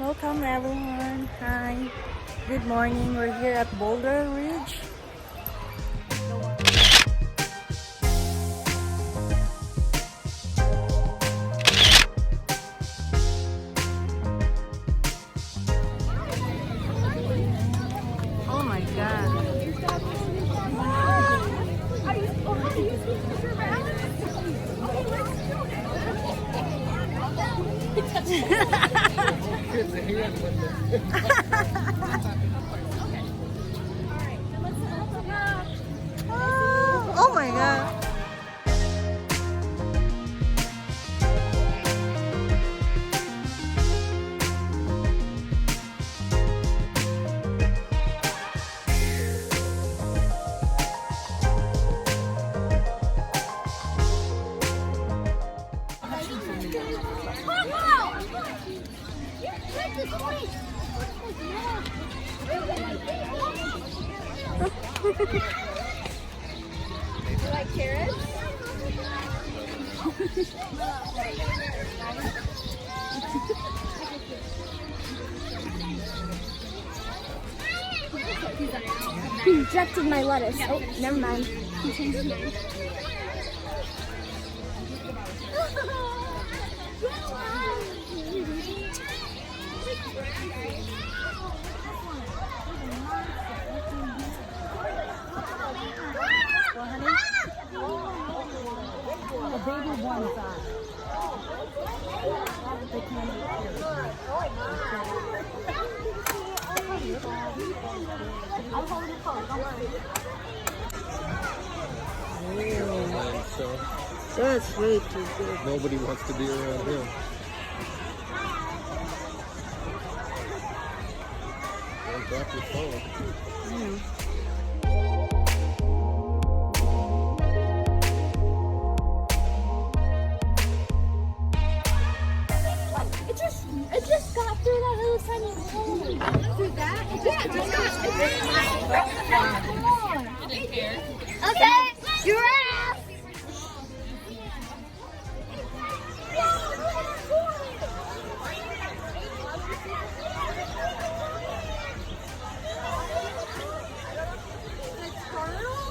Welcome everyone. Hi. Good morning. We're here at Boulder Ridge. Oh my god. Oh my god. You like carrots? He rejected my lettuce. Oh, never mind. He changed his mind. The baby one's on. I'll hold your phone, don't worry. That's way too good. Nobody wants to be around him. Don't drop your phone. It just got through that little tiny hole. Through that? Yeah, it just got. Okay, giraffe.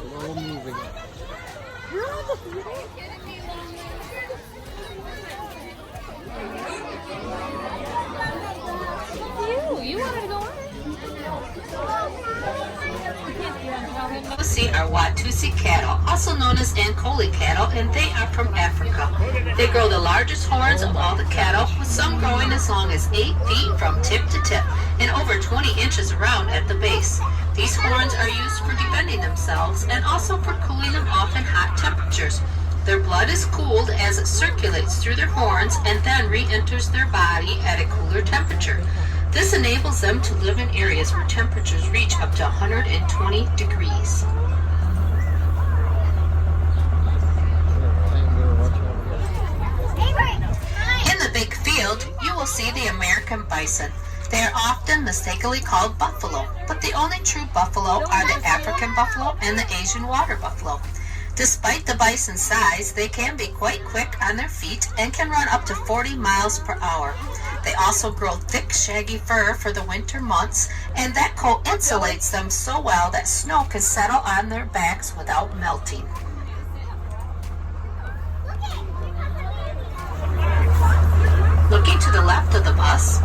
Slow moving. You wanted to go on? See are Watusi cattle, also known as Ankoli cattle, and they are from Africa. They grow the largest horns of all the cattle, with some growing as long as 8 feet from tip to tip and over 20 inches around at the base. These horns are used for defending themselves and also for cooling them off in hot temperatures. Their blood is cooled as it circulates through their horns and then re-enters their body at a cooler temperature. This enables them to live in areas where temperatures reach up to 120 degrees. In the big field, you will see the American bison. They are often mistakenly called buffalo, but the only true buffalo are the African buffalo and the Asian water buffalo. Despite the bison's size, they can be quite quick on their feet and can run up to 40 miles per hour. They also grow thick, shaggy fur for the winter months, and that coat insulates them so well that snow can settle on their backs without melting. Looking to the left of the bus,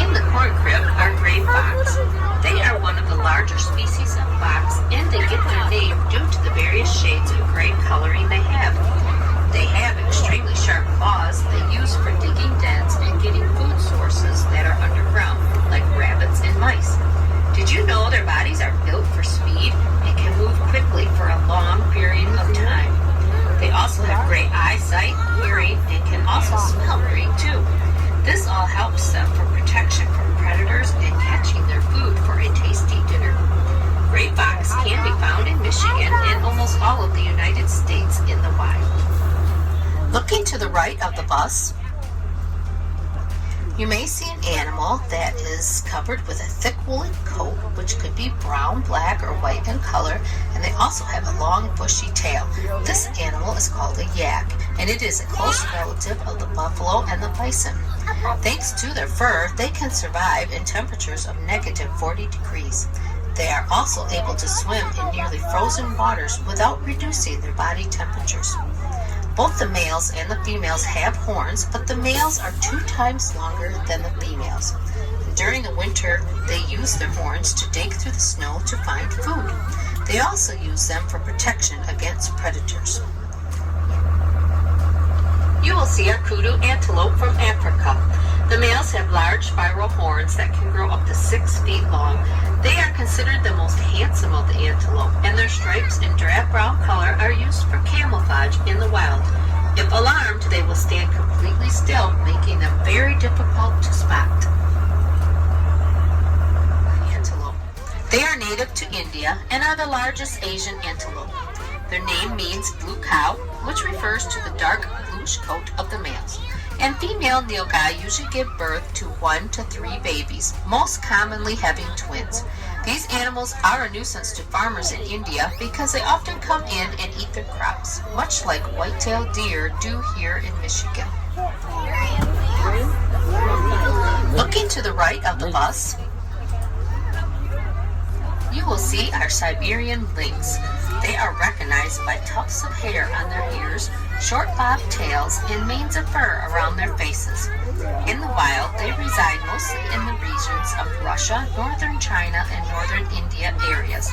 in the corn crib are gray fox. They are one of the larger species of fox, and they get their name due to the various shades of gray coloring they have. They have extremely sharp claws they use for digging dens and getting food sources that are underground, like rabbits and mice. Did you know their bodies are built for speed and can move quickly for a long period of time? They also have great eyesight, hearing, and can also smell great too. This all helps them for protection from predators and catching their food for a tasty dinner. Gray fox can be found in Michigan and almost all of the United States in the wild. Looking to the right of the bus, You may see an animal that is covered with a thick woolen coat, which could be brown, black, or white in color, and they also have a long bushy tail. This animal is called a yak, and it is a close relative of the buffalo and the bison. Thanks to their fur, they can survive in temperatures of negative 40 degrees. They are also able to swim in nearly frozen waters without reducing their body temperatures. Both the males and the females have horns, but the males are 2 times longer than the females. During the winter, they use their horns to dig through the snow to find food. They also use them for protection against predators. You will see our kudu antelope from Africa. The males have large spiral horns that can grow up to 6 feet long. They are considered the most handsome of the antelope, and their stripes in drab brown color are used for camouflage in the wild. If alarmed, they will stand completely still, making them very difficult to spot. Antelope. They are native to India and are the largest Asian antelope. Their name means blue cow, which refers to the dark bluish coat of the males. And female nilgai usually give birth to 1 to 3 babies, most commonly having twins. These animals are a nuisance to farmers in India because they often come in and eat their crops, much like white-tailed deer do here in Michigan. Looking to the right of the bus, you will see our Siberian lynx. They are recognized by tufts of hair on their ears, short bobbed tails, and manes of fur around their faces. In the wild, they reside mostly in the regions of Russia, northern China, and northern India areas.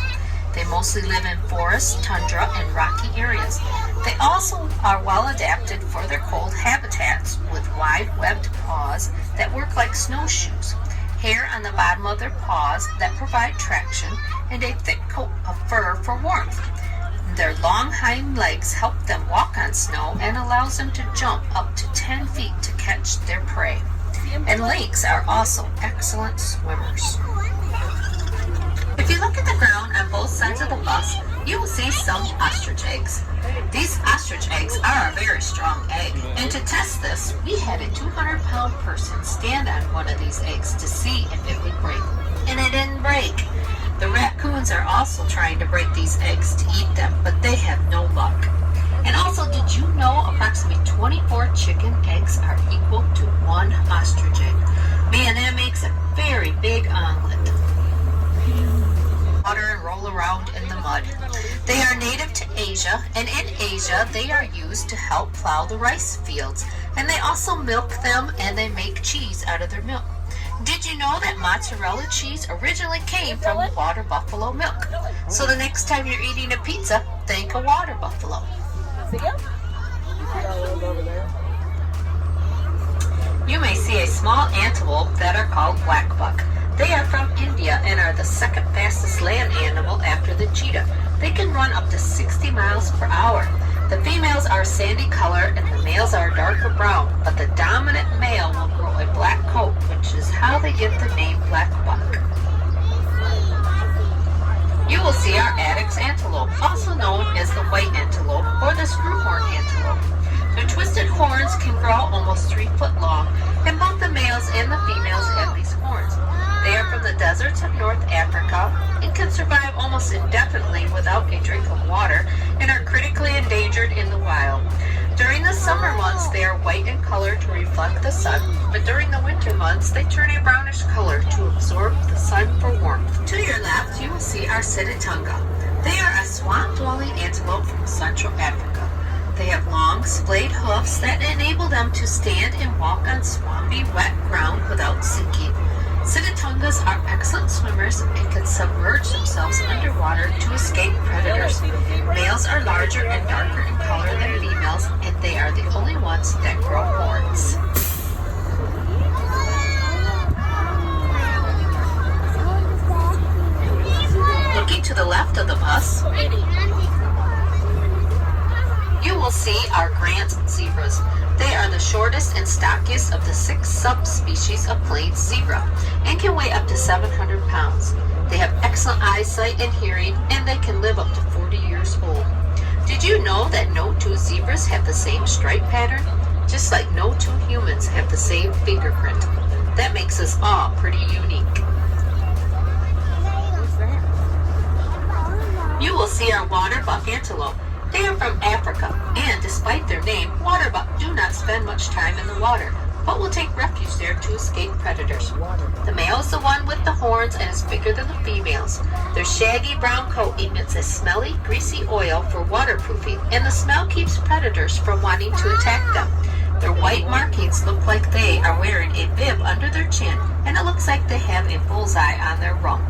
They mostly live in forests, tundra, and rocky areas. They also are well adapted for their cold habitats with wide webbed paws that work like snowshoes, hair on the bottom of their paws that provide traction, and a thick coat of fur for warmth. Their long hind legs help them walk on snow and allows them to jump up to 10 feet to catch their prey. And lynx are also excellent swimmers. If you look at the ground on both sides of the bus, you will see some ostrich eggs. These ostrich eggs are a very strong egg, and to test this, we had a 200-pound person stand on one of these eggs to see if it would break. And it didn't break. The raccoons are also trying to break these eggs to eat them, but they have no luck. And also, did you know approximately 24 chicken eggs are equal to 1 ostrich egg? Man, that makes a very big omelet. Water and roll around in the mud. They are native to Asia, and in Asia they are used to help plow the rice fields, and they also milk them and they make cheese out of their milk. Did you know that mozzarella cheese originally came from water buffalo milk? So the next time you're eating a pizza, think a water buffalo. You may see a small antelope that are called black buck. They are from India and are the second fastest land animal after the cheetah. They can run up to 60 miles per hour. The females are sandy color and the males are darker brown, but the dominant male will grow a black coat, which is how they get the name black buck. You will see our Addicks antelope, also known as the white antelope or the screwhorn antelope. Their twisted horns can grow almost 3 foot long, and both the males and the females have these horns. They are from the deserts of North Africa and can survive almost indefinitely without a drink of water and are critically endangered in the wild. During the summer months, they are white in color to reflect the sun, but during the winter months, they turn a brownish color to absorb the sun for warmth. To your left, you will see our Sitatunga. They are a swamp-dwelling antelope from Central Africa. They have long, splayed hoofs that enable them to stand and walk on swampy, wet ground without sinking. Sitatungas are excellent swimmers and can submerge themselves underwater to escape predators. Males are larger and darker in color than females, and they are the only ones that grow horns. Looking to the left of the bus, you will see our Grant zebras. They are the shortest and stockiest of the 6 subspecies of plains zebra and can weigh up to 700 pounds. They have excellent eyesight and hearing, and they can live up to 40 years old. Did you know that no 2 zebras have the same stripe pattern? Just like no 2 humans have the same fingerprint. that makes us all pretty unique. You will see our waterbuck antelope. They are from Africa, and despite their name, waterbuck do not spend much time in the water, but will take refuge there to escape predators. The male is the one with the horns and is bigger than the females. Their shaggy brown coat emits a smelly, greasy oil for waterproofing, and the smell keeps predators from wanting to attack them. Their white markings look like they are wearing a bib under their chin, and it looks like they have a bullseye on their rump.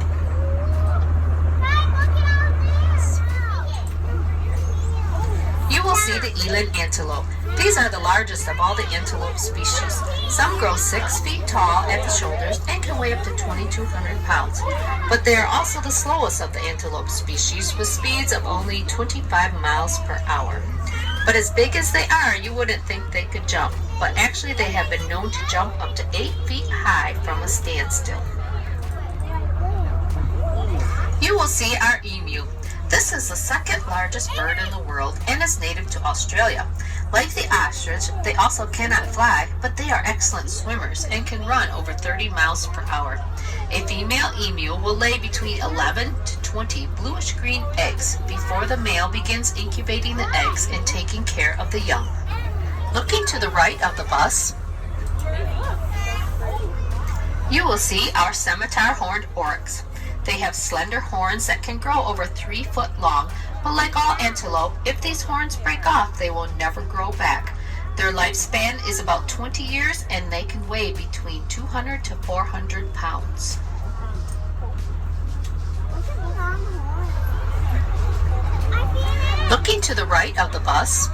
You will see the eland antelope. These are the largest of all the antelope species. Some grow 6 feet tall at the shoulders and can weigh up to 2,200 pounds. But they are also the slowest of the antelope species, with speeds of only 25 miles per hour. But as big as they are, you wouldn't think they could jump. But actually they have been known to jump up to 8 feet high from a standstill. You will see our emu. This is the second largest bird in the world and is native to Australia. Like the ostrich, they also cannot fly, but they are excellent swimmers and can run over 30 miles per hour. A female emu will lay between 11 to 20 bluish-green eggs before the male begins incubating the eggs and taking care of the young. Looking to the right of the bus, you will see our scimitar horned oryx. They have slender horns that can grow over 3 foot long, but like all antelope, if these horns break off, they will never grow back. Their lifespan is about 20 years and they can weigh between 200 to 400 pounds. Looking to the right of the bus,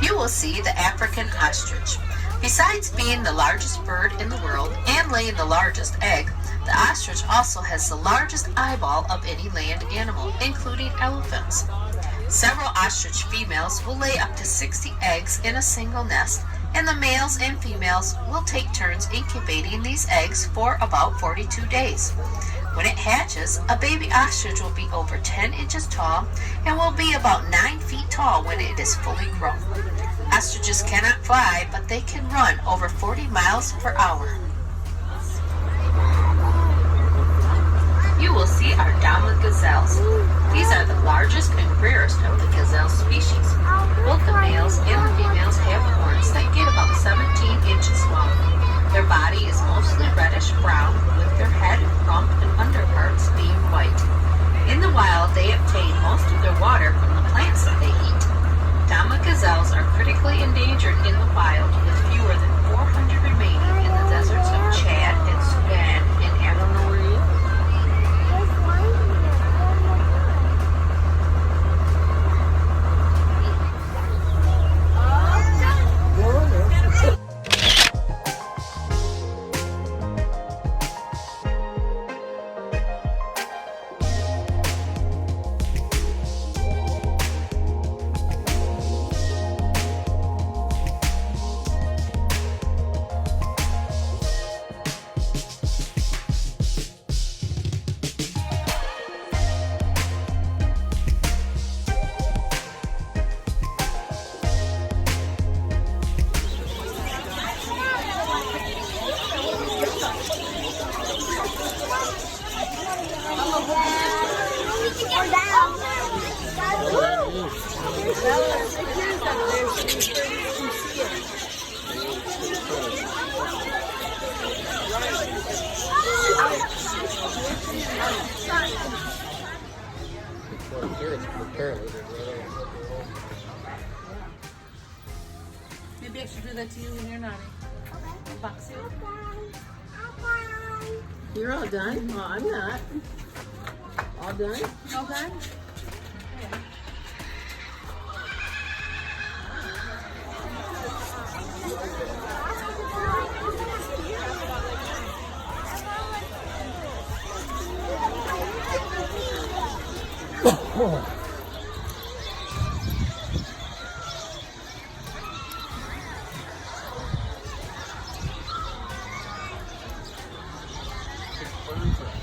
you will see the African ostrich. Besides being the largest bird in the world and laying the largest egg, the ostrich also has the largest eyeball of any land animal, including elephants. Several ostrich females will lay up to 60 eggs in a single nest, and the males and females will take turns incubating these eggs for about 42 days. When it hatches, a baby ostrich will be over 10 inches tall and will be about 9 feet tall when it is fully grown. Ostriches cannot fly, but they can run over 40 miles per hour. You will see our Dama gazelles. These are the largest and rarest of the gazelle species. Both the males and the females have horns that get about 17 inches long. Their body is mostly reddish-brown, with their head, rump, and underparts being white. In the wild, they obtain most of their water from the plants that they eat. Dama gazelles are critically endangered in the wild, with fewer than 400 remaining in the deserts of Chad and Sudan in Africa. Maybe I should do that to you when you're naughty. I'll box you. You're all done? Well, I'm not. All done? All done? Birds are